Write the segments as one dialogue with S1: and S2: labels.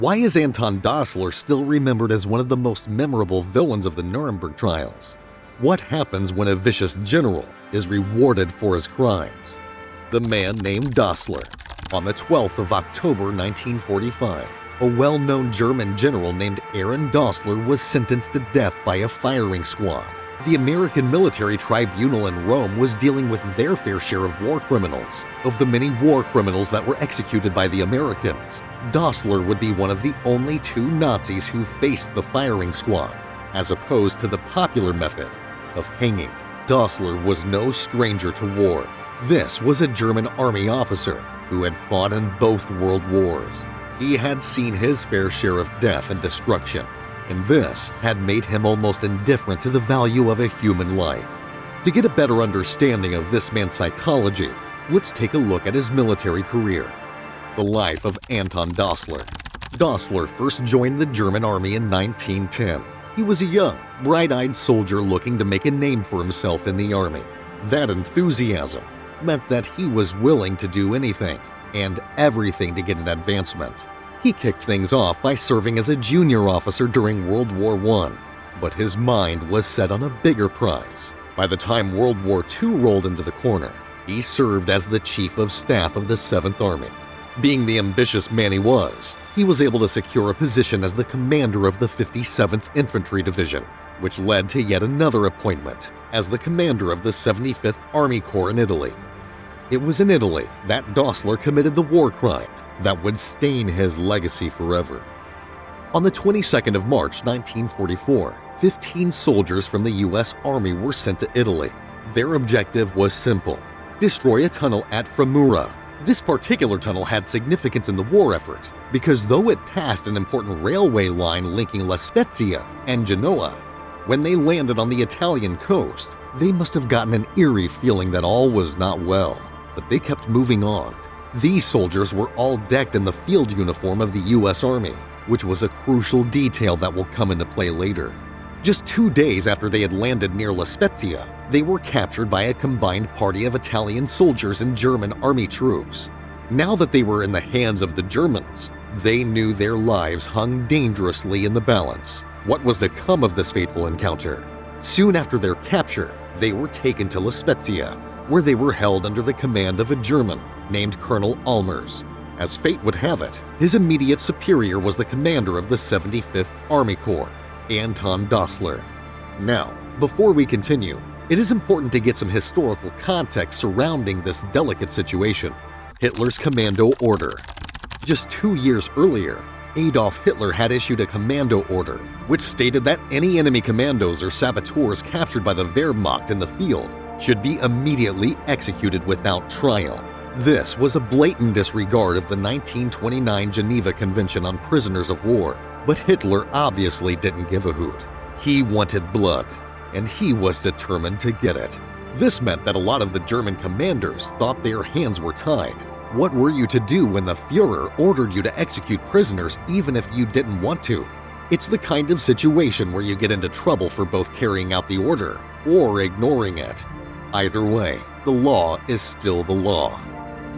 S1: Why is Anton Dostler still remembered as one of the most memorable villains of the Nuremberg trials? What happens when a vicious general is rewarded for his crimes? The man named Dostler. On the 12th of October 1945, a well-known German general named Anton Dostler was sentenced to death by a firing squad. The American military tribunal in Rome was dealing with their fair share of war criminals. Of the many war criminals that were executed by the Americans, Dostler would be one of the only two Nazis who faced the firing squad, as opposed to the popular method of hanging. Dostler was no stranger to war. This was a German army officer who had fought in both world wars. He had seen his fair share of death and destruction, and this had made him almost indifferent to the value of a human life. To get a better understanding of this man's psychology, let's take a look at his military career. The life of Anton Dostler. Dostler first joined the German army in 1910. He was a young, bright-eyed soldier looking to make a name for himself in the army. That enthusiasm meant that he was willing to do anything and everything to get an advancement. He kicked things off by serving as a junior officer during World War I, but his mind was set on a bigger prize. By the time World War II rolled into the corner, he served as the Chief of Staff of the 7th Army. Being the ambitious man he was able to secure a position as the commander of the 57th Infantry Division, which led to yet another appointment as the commander of the 75th Army Corps in Italy. It was in Italy that Dostler committed the war crime that would stain his legacy forever. On the 22nd of March 1944, 15 soldiers from the U.S. Army were sent to Italy. Their objective was simple: destroy a tunnel at Fremura. This particular tunnel had significance in the war effort because though it passed an important railway line linking La Spezia and Genoa, when they landed on the Italian coast, they must have gotten an eerie feeling that all was not well, but they kept moving on. These soldiers were all decked in the field uniform of the U.S. Army, which was a crucial detail that will come into play later. Just 2 days after they had landed near La Spezia, they were captured by a combined party of Italian soldiers and German army troops. Now that they were in the hands of the Germans, they knew their lives hung dangerously in the balance. What was to come of this fateful encounter? Soon after their capture, they were taken to La Spezia, where they were held under the command of a German named Colonel Almers. As fate would have it, his immediate superior was the commander of the 75th Army Corps, Anton Dostler. Now, before we continue, it is important to get some historical context surrounding this delicate situation. Hitler's commando order. Just 2 years earlier, Adolf Hitler had issued a commando order, which stated that any enemy commandos or saboteurs captured by the Wehrmacht in the field should be immediately executed without trial. This was a blatant disregard of the 1929 Geneva Convention on Prisoners of War, but Hitler obviously didn't give a hoot. He wanted blood, and he was determined to get it. This meant that a lot of the German commanders thought their hands were tied. What were you to do when the Führer ordered you to execute prisoners even if you didn't want to? It's the kind of situation where you get into trouble for both carrying out the order or ignoring it. Either way, the law is still the law.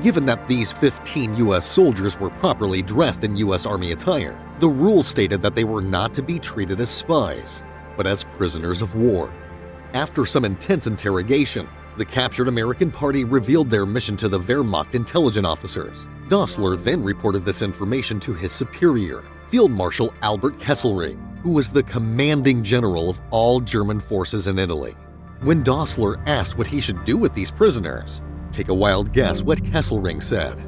S1: Given that these 15 U.S. soldiers were properly dressed in U.S. Army attire, the rules stated that they were not to be treated as spies, but as prisoners of war. After some intense interrogation, the captured American party revealed their mission to the Wehrmacht intelligence officers. Dostler then reported this information to his superior, Field Marshal Albert Kesselring, who was the commanding general of all German forces in Italy. When Dostler asked what he should do with these prisoners, take a wild guess what Kesselring said.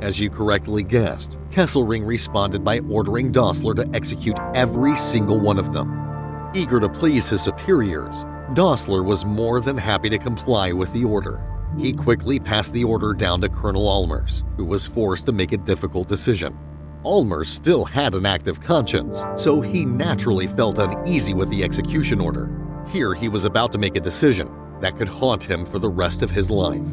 S1: As you correctly guessed, Kesselring responded by ordering Dostler to execute every single one of them. Eager to please his superiors, Dostler was more than happy to comply with the order. He quickly passed the order down to Colonel Almers, who was forced to make a difficult decision. Almers still had an active conscience, so he naturally felt uneasy with the execution order. Here he was about to make a decision that could haunt him for the rest of his life.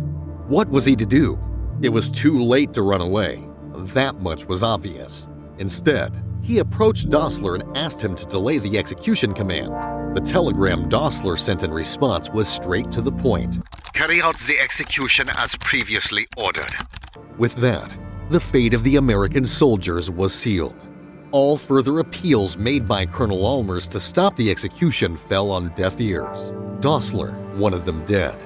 S1: What was he to do? It was too late to run away. That much was obvious. Instead, he approached Dostler and asked him to delay the execution command. The telegram Dostler sent in response was straight to the point.
S2: Carry out the execution as previously ordered.
S1: With that, the fate of the American soldiers was sealed. All further appeals made by Colonel Almers to stop the execution fell on deaf ears. Dostler wanted them dead.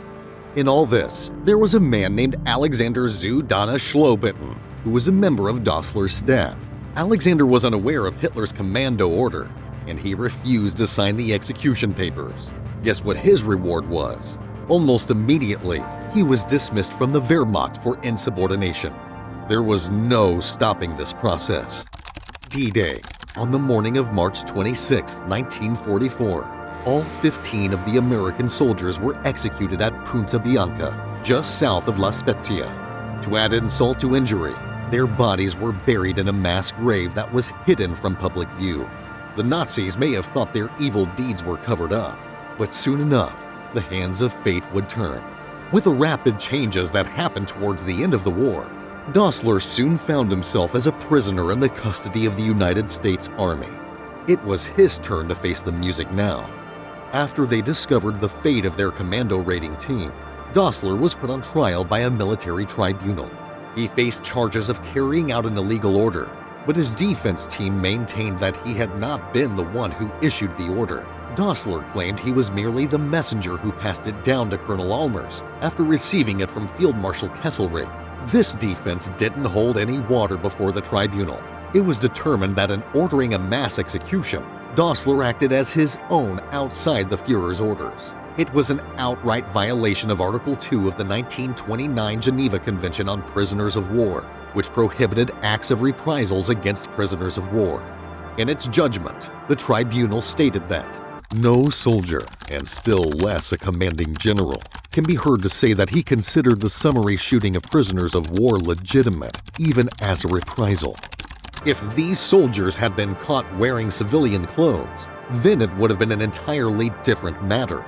S1: In all this, there was a man named Alexander zu Dana Schlobitten, who was a member of Dostler's staff. Alexander was unaware of Hitler's commando order, and he refused to sign the execution papers. Guess what his reward was? Almost immediately, he was dismissed from the Wehrmacht for insubordination. There was no stopping this process. D-Day. On the morning of March 26, 1944, all 15 of the American soldiers were executed at Punta Bianca, just south of La Spezia. To add insult to injury, their bodies were buried in a mass grave that was hidden from public view. The Nazis may have thought their evil deeds were covered up, but soon enough, the hands of fate would turn. With the rapid changes that happened towards the end of the war, Dostler soon found himself as a prisoner in the custody of the United States Army. It was his turn to face the music now. After they discovered the fate of their commando raiding team, Dostler was put on trial by a military tribunal. He faced charges of carrying out an illegal order, but his defense team maintained that he had not been the one who issued the order. Dostler claimed he was merely the messenger who passed it down to Colonel Almers after receiving it from Field Marshal Kesselring. This defense didn't hold any water before the tribunal. It was determined that in ordering a mass execution, Dostler acted as his own outside the Führer's orders. It was an outright violation of Article 2 of the 1929 Geneva Convention on Prisoners of War, which prohibited acts of reprisals against prisoners of war. In its judgment, the tribunal stated that no soldier, and still less a commanding general, can be heard to say that he considered the summary shooting of prisoners of war legitimate, even as a reprisal. If these soldiers had been caught wearing civilian clothes, then it would have been an entirely different matter.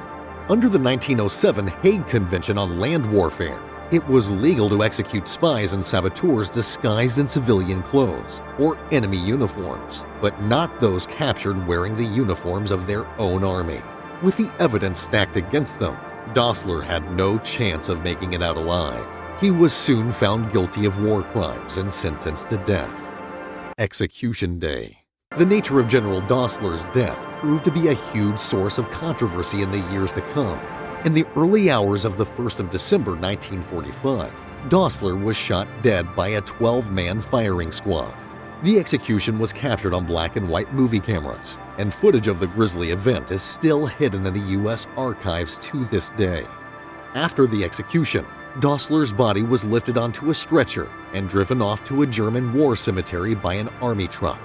S1: Under the 1907 Hague Convention on Land Warfare, it was legal to execute spies and saboteurs disguised in civilian clothes or enemy uniforms, but not those captured wearing the uniforms of their own army. With the evidence stacked against them, Dostler had no chance of making it out alive. He was soon found guilty of war crimes and sentenced to death. Execution Day. The nature of General Dostler's death proved to be a huge source of controversy in the years to come. In the early hours of the 1st of December 1945, Dostler was shot dead by a 12-man firing squad. The execution was captured on black and white movie cameras, and footage of the grisly event is still hidden in the U.S. archives to this day. After the execution, Dostler's body was lifted onto a stretcher and driven off to a German war cemetery by an army truck.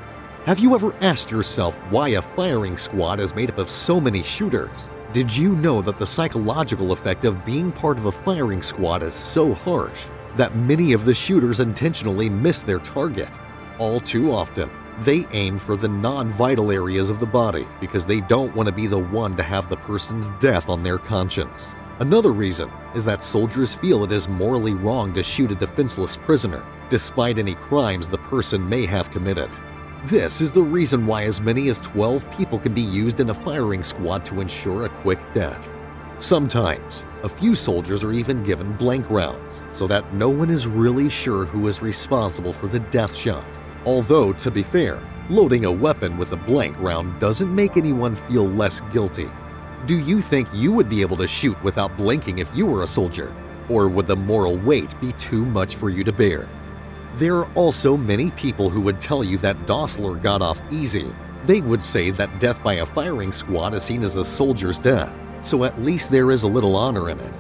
S1: Have you ever asked yourself why a firing squad is made up of so many shooters? Did you know that the psychological effect of being part of a firing squad is so harsh that many of the shooters intentionally miss their target? All too often, they aim for the non-vital areas of the body because they don't want to be the one to have the person's death on their conscience. Another reason is that soldiers feel it is morally wrong to shoot a defenseless prisoner, despite any crimes the person may have committed. This is the reason why as many as 12 people can be used in a firing squad to ensure a quick death. Sometimes, a few soldiers are even given blank rounds, so that no one is really sure who is responsible for the death shot. Although, to be fair, loading a weapon with a blank round doesn't make anyone feel less guilty. Do you think you would be able to shoot without blinking if you were a soldier? Or would the moral weight be too much for you to bear? There are also many people who would tell you that Dostler got off easy. They would say that death by a firing squad is seen as a soldier's death, so at least there is a little honor in it.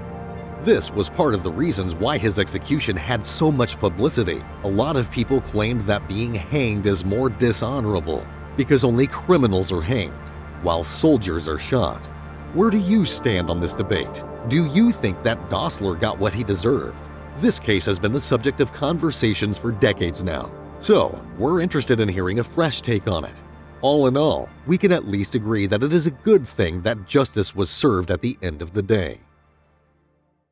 S1: This was part of the reasons why his execution had so much publicity. A lot of people claimed that being hanged is more dishonorable because only criminals are hanged, while soldiers are shot. Where do you stand on this debate? Do you think that Dostler got what he deserved? This case has been the subject of conversations for decades now, so we're interested in hearing a fresh take on it. All in all, we can at least agree that it is a good thing that justice was served at the end of the day.